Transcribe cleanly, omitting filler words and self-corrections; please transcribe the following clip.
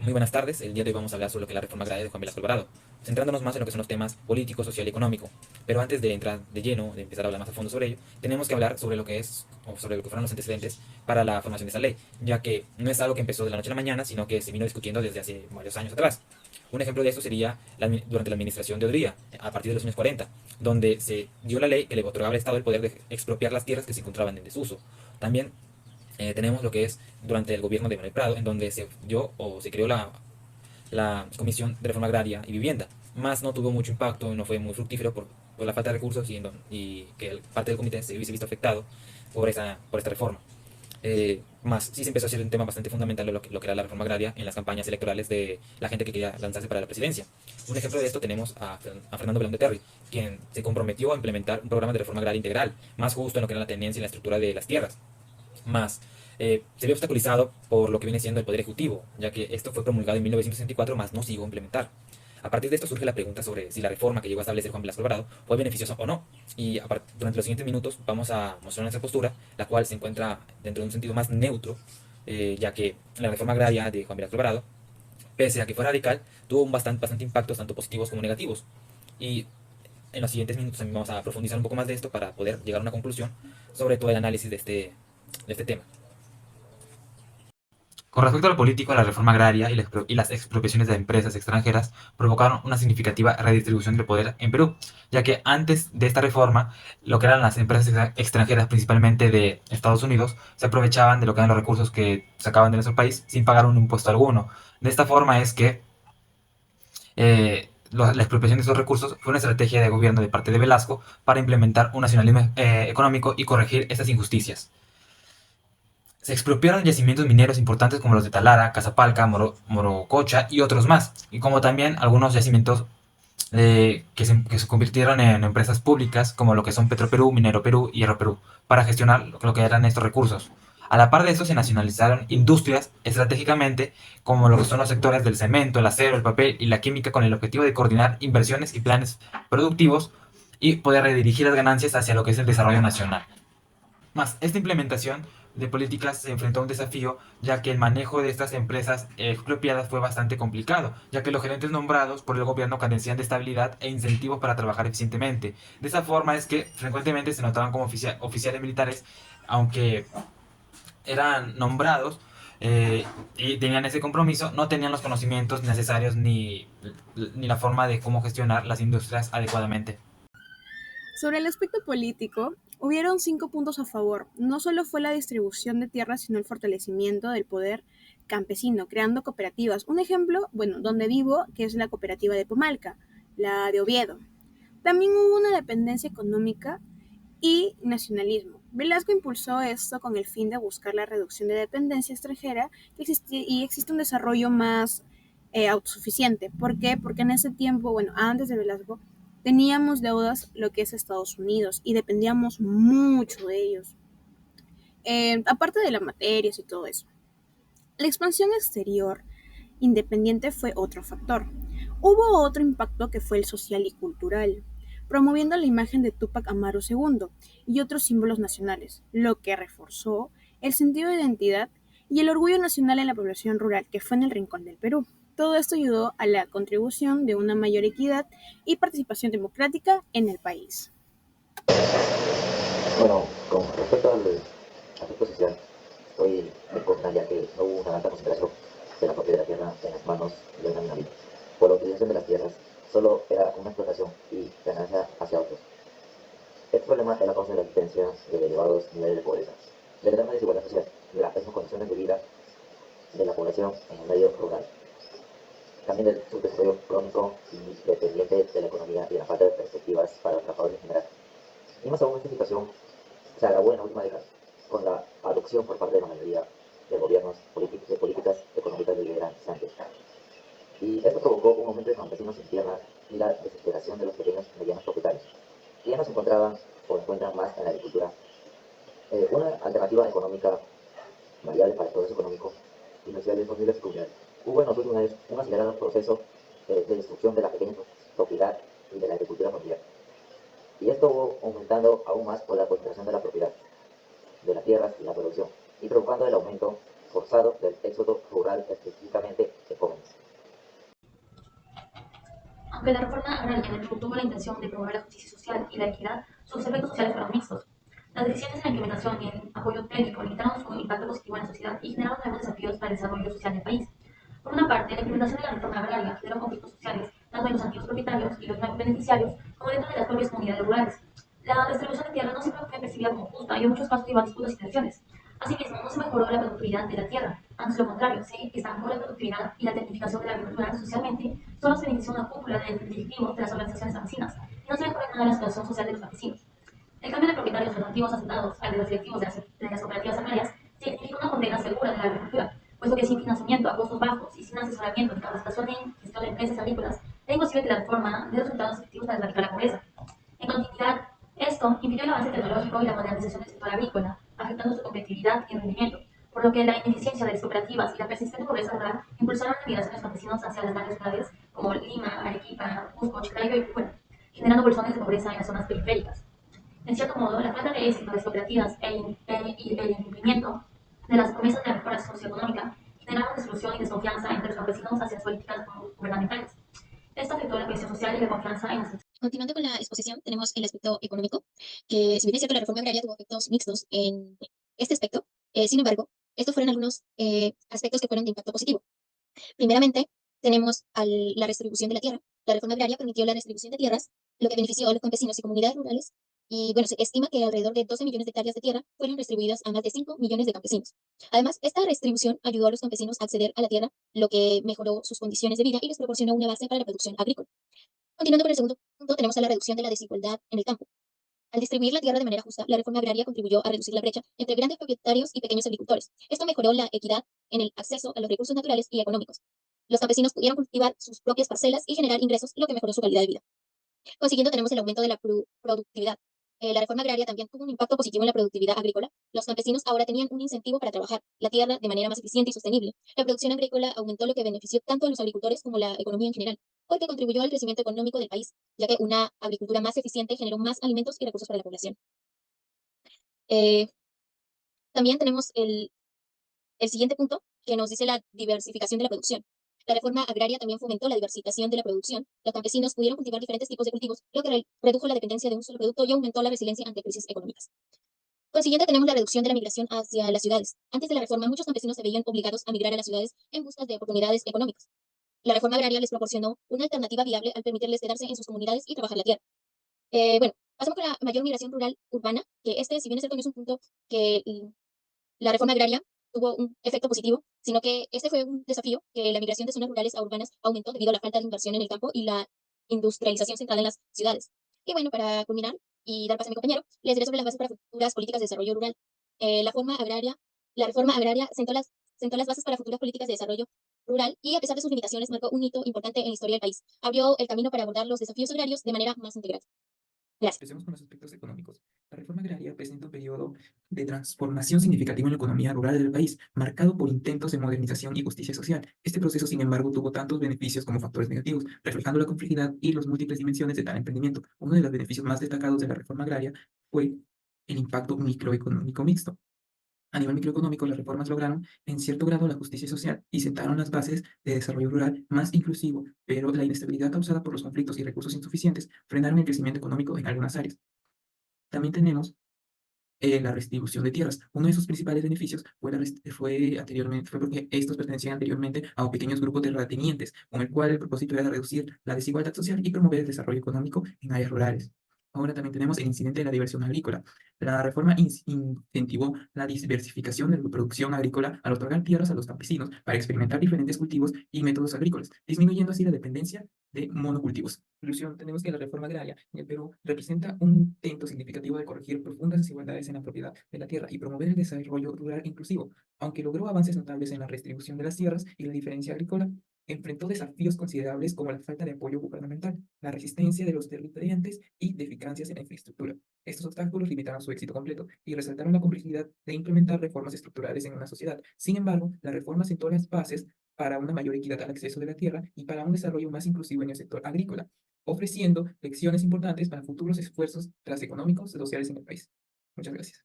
Muy buenas tardes, el día de hoy vamos a hablar sobre lo que es la reforma agraria de Juan Velasco Alvarado, centrándonos más en lo que son los temas político, social y económico. Pero antes de entrar de lleno, de empezar a hablar más a fondo sobre ello, tenemos que hablar sobre lo que es, o sobre lo que fueron los antecedentes para la formación de esta ley, ya que no es algo que empezó de la noche a la mañana, sino que se vino discutiendo desde hace varios años atrás. Un ejemplo de esto sería durante la administración de Odría, a partir de los años 40, donde se dio la ley que le otorgaba al Estado el poder de expropiar las tierras que se encontraban en desuso. También tenemos lo que es durante el gobierno de Manuel Prado, en donde se dio o se creó la Comisión de Reforma Agraria y Vivienda, más no tuvo mucho impacto, no fue muy fructífero por la falta de recursos y que parte del comité se hubiese visto afectado por esta reforma. Más sí se empezó a hacer un tema bastante fundamental lo que era la reforma agraria en las campañas electorales de la gente que quería lanzarse para la presidencia. Un ejemplo de esto tenemos a Fernando Belón de Terry, quien se comprometió a implementar un programa de reforma agraria integral, más justo en lo que era la tenencia y la estructura de las tierras. Más se ve obstaculizado por lo que viene siendo el Poder Ejecutivo, ya que esto fue promulgado en 1964, más no se llegó a implementar. A partir de esto surge la pregunta sobre si la reforma que llegó a establecer Juan Velasco Alvarado fue beneficiosa o no. Y durante los siguientes minutos vamos a mostrar nuestra postura, la cual se encuentra dentro de un sentido más neutro, ya que la reforma agraria de Juan Velasco Alvarado, pese a que fue radical, tuvo bastante impactos, tanto positivos como negativos. Y en los siguientes minutos también vamos a profundizar un poco más de esto para poder llegar a una conclusión sobre todo el análisis de este tema. Con respecto a lo político, la reforma agraria y las expropiaciones de empresas extranjeras provocaron una significativa redistribución del poder en Perú, ya que antes de esta reforma, lo que eran las empresas extranjeras, principalmente de Estados Unidos, se aprovechaban de lo que eran los recursos que sacaban de nuestro país sin pagar un impuesto alguno. De esta forma es que la expropiación de estos recursos fue una estrategia de gobierno de parte de Velasco para implementar un nacionalismo económico y corregir estas injusticias. Se expropiaron yacimientos mineros importantes como los de Talara, Cazapalca, Morococha y otros más, y como también algunos yacimientos que se convirtieron en empresas públicas como lo que son Petroperú, Minero Perú y Hierro Perú, para gestionar lo que eran estos recursos. A la par de eso se nacionalizaron industrias estratégicamente como lo que son los sectores del cemento, el acero, el papel y la química con el objetivo de coordinar inversiones y planes productivos y poder redirigir las ganancias hacia lo que es el desarrollo nacional. Más, esta implementación de políticas se enfrentó a un desafío, ya que el manejo de estas empresas expropiadas fue bastante complicado, ya que los gerentes nombrados por el gobierno carecían de estabilidad e incentivos para trabajar eficientemente. De esa forma es que frecuentemente se notaban como oficiales militares, aunque eran nombrados y tenían ese compromiso, no tenían los conocimientos necesarios ni la forma de cómo gestionar las industrias adecuadamente. Sobre el aspecto político, hubieron 5 puntos a favor. No solo fue la distribución de tierras, sino el fortalecimiento del poder campesino, creando cooperativas. Un ejemplo, bueno, donde vivo, que es la cooperativa de Pomalca, la de Oviedo. También hubo una dependencia económica y nacionalismo. Velasco impulsó esto con el fin de buscar la reducción de dependencia extranjera y existe un desarrollo más autosuficiente. ¿Por qué? Porque en ese tiempo, bueno, antes de Velasco, teníamos deudas lo que es Estados Unidos y dependíamos mucho de ellos, aparte de las materias y todo eso. La expansión exterior independiente fue otro factor. Hubo otro impacto que fue el social y cultural, promoviendo la imagen de Túpac Amaru II y otros símbolos nacionales, lo que reforzó el sentido de identidad y el orgullo nacional en la población rural que fue en el rincón del Perú. Todo esto ayudó a la contribución de una mayor equidad y participación democrática en el país. Bueno, con respecto al aspecto social, estoy en contra ya que no hubo una alta concentración de la propiedad de la tierra en las manos de una minoría. Por la utilización de las tierras, solo era una explotación y ganancia hacia otros. Este problema es la causa de la existencia de elevados niveles de pobreza, de la gran desigualdad social y las pésimas condiciones de vida de la población en el medio rural. También del subdesarrollo crónico y dependiente de la economía y la falta de perspectivas para los trabajadores en general. Y más aún, esta situación se agravó en la última década, con la adopción por parte de la mayoría de gobiernos de políticas económicas liberalizantes. Y esto provocó un aumento de campesinos en tierra y la desesperación de los pequeños y medianos propietarios, que ya no se encontraban o encuentran más en la agricultura. Una alternativa económica variable para el progreso económico y social de familias y comunidades. Hubo en los últimos años un acelerado proceso de destrucción de la pequeña propiedad y de la agricultura familiar. Y esto hubo aumentando aún más por la concentración de la propiedad, de las tierras y la producción, y provocando el aumento forzado del éxodo rural, específicamente de jóvenes. Aunque la reforma agraria en el Perú tuvo la intención de promover la justicia social y la equidad, sus efectos sociales fueron mixtos. Las decisiones en la implementación y en apoyo técnico limitaron su impacto positivo en la sociedad y generaron nuevos desafíos para el desarrollo social del país. Por una parte, la implementación de la reforma agraria generó conflictos sociales, tanto en los antiguos propietarios y los nuevos beneficiarios, como dentro de las propias comunidades rurales. La distribución de tierra no siempre fue percibida como justa y en muchos casos llevó a disputas y tensiones. Asimismo, no se mejoró la productividad de la tierra. Antes lo contrario, se estancó la productividad y la tecnificación de la agricultura que socialmente solo se benefició una cúpula de directivos de las organizaciones campesinas y no se mejoró nada la situación social de los campesinos. El cambio de propietarios de los antiguos asentados al de los directivos de las cooperativas agrarias significa una condena segura de la agricultura, puesto que sin financiamiento a costos bajos y sin asesoramiento ni capacitación en gestión de empresas agrícolas, es imposible que la reforma dé resultados efectivos para erradicar la pobreza. En continuidad, esto impidió el avance tecnológico y la modernización del sector agrícola, afectando su competitividad y rendimiento, por lo que la ineficiencia de las cooperativas y la persistente pobreza rural impulsaron la migración de los campesinos hacia las grandes ciudades como Lima, Arequipa, Cusco, Chiclayo y Pucura, generando bolsones de pobreza en las zonas periféricas. En cierto modo, la falta de éxito de las cooperativas y el incumplimiento de las promesas de la mejora socioeconómica generaron desilusión y desconfianza entre los campesinos hacia las políticas gubernamentales. Esto afectó la cohesión social y la confianza en las instituciones. Continuando con la exposición, tenemos el aspecto económico, que si bien es cierto, la reforma agraria tuvo efectos mixtos en este aspecto, sin embargo, estos fueron algunos aspectos que fueron de impacto positivo. Primeramente, tenemos la redistribución de la tierra. La reforma agraria permitió la redistribución de tierras, lo que benefició a los campesinos y comunidades rurales. Y bueno, se estima que alrededor de 12 millones de hectáreas de tierra fueron distribuidas a más de 5 millones de campesinos. Además, esta redistribución ayudó a los campesinos a acceder a la tierra, lo que mejoró sus condiciones de vida y les proporcionó una base para la producción agrícola. Continuando con el segundo punto, tenemos a la reducción de la desigualdad en el campo. Al distribuir la tierra de manera justa, la reforma agraria contribuyó a reducir la brecha entre grandes propietarios y pequeños agricultores. Esto mejoró la equidad en el acceso a los recursos naturales y económicos. Los campesinos pudieron cultivar sus propias parcelas y generar ingresos, lo que mejoró su calidad de vida. Consiguiendo, tenemos el aumento de la productividad. La reforma agraria también tuvo un impacto positivo en la productividad agrícola. Los campesinos ahora tenían un incentivo para trabajar la tierra de manera más eficiente y sostenible. La producción agrícola aumentó, lo que benefició tanto a los agricultores como a la economía en general, porque contribuyó al crecimiento económico del país, ya que una agricultura más eficiente generó más alimentos y recursos para la población. Eh, También tenemos el siguiente punto, que nos dice la diversificación de la producción. La reforma agraria también fomentó la diversificación de la producción. Los campesinos pudieron cultivar diferentes tipos de cultivos, lo que redujo la dependencia de un solo producto y aumentó la resiliencia ante crisis económicas. Consiguiente, tenemos la reducción de la migración hacia las ciudades. Antes de la reforma, muchos campesinos se veían obligados a migrar a las ciudades en busca de oportunidades económicas. La reforma agraria les proporcionó una alternativa viable al permitirles quedarse en sus comunidades y trabajar la tierra. Bueno, pasamos con la mayor migración rural urbana, que si bien es cierto, no es un punto que la reforma agraria tuvo un efecto positivo, sino que este fue un desafío, que la migración de zonas rurales a urbanas aumentó debido a la falta de inversión en el campo y la industrialización centrada en las ciudades. Y bueno, para culminar y dar paso a mi compañero, les diré sobre las bases para futuras políticas de desarrollo rural. La reforma agraria sentó las bases para futuras políticas de desarrollo rural y, a pesar de sus limitaciones, marcó un hito importante en la historia del país. Abrió el camino para abordar los desafíos agrarios de manera más integral. Gracias. Empecemos con los aspectos económicos. La reforma agraria presenta un periodo de transformación significativo en la economía rural del país, marcado por intentos de modernización y justicia social. Este proceso, sin embargo, tuvo tantos beneficios como factores negativos, reflejando la complejidad y las múltiples dimensiones de tal emprendimiento. Uno de los beneficios más destacados de la reforma agraria fue el impacto microeconómico mixto. A nivel microeconómico, las reformas lograron, en cierto grado, la justicia social y sentaron las bases de desarrollo rural más inclusivo, pero la inestabilidad causada por los conflictos y recursos insuficientes frenaron el crecimiento económico en algunas áreas. También tenemos la redistribución de tierras. Uno de sus principales beneficios fue porque estos pertenecían anteriormente a pequeños grupos de terratenientes, con el cual el propósito era reducir la desigualdad social y promover el desarrollo económico en áreas rurales. Ahora también tenemos el incidente de la diversión agrícola. La reforma incentivó la diversificación de la producción agrícola al otorgar tierras a los campesinos para experimentar diferentes cultivos y métodos agrícolas, disminuyendo así la dependencia de monocultivos. En conclusión, tenemos que la reforma agraria en el Perú representa un intento significativo de corregir profundas desigualdades en la propiedad de la tierra y promover el desarrollo rural inclusivo. Aunque logró avances notables en la redistribución de las tierras y la diferencia agrícola, enfrentó desafíos considerables como la falta de apoyo gubernamental, la resistencia de los terratenientes y deficiencias en la infraestructura. Estos obstáculos limitaron su éxito completo y resaltaron la complejidad de implementar reformas estructurales en una sociedad. Sin embargo, la reforma sentó las bases para una mayor equidad al acceso de la tierra y para un desarrollo más inclusivo en el sector agrícola, ofreciendo lecciones importantes para futuros esfuerzos económicos y sociales en el país. Muchas gracias.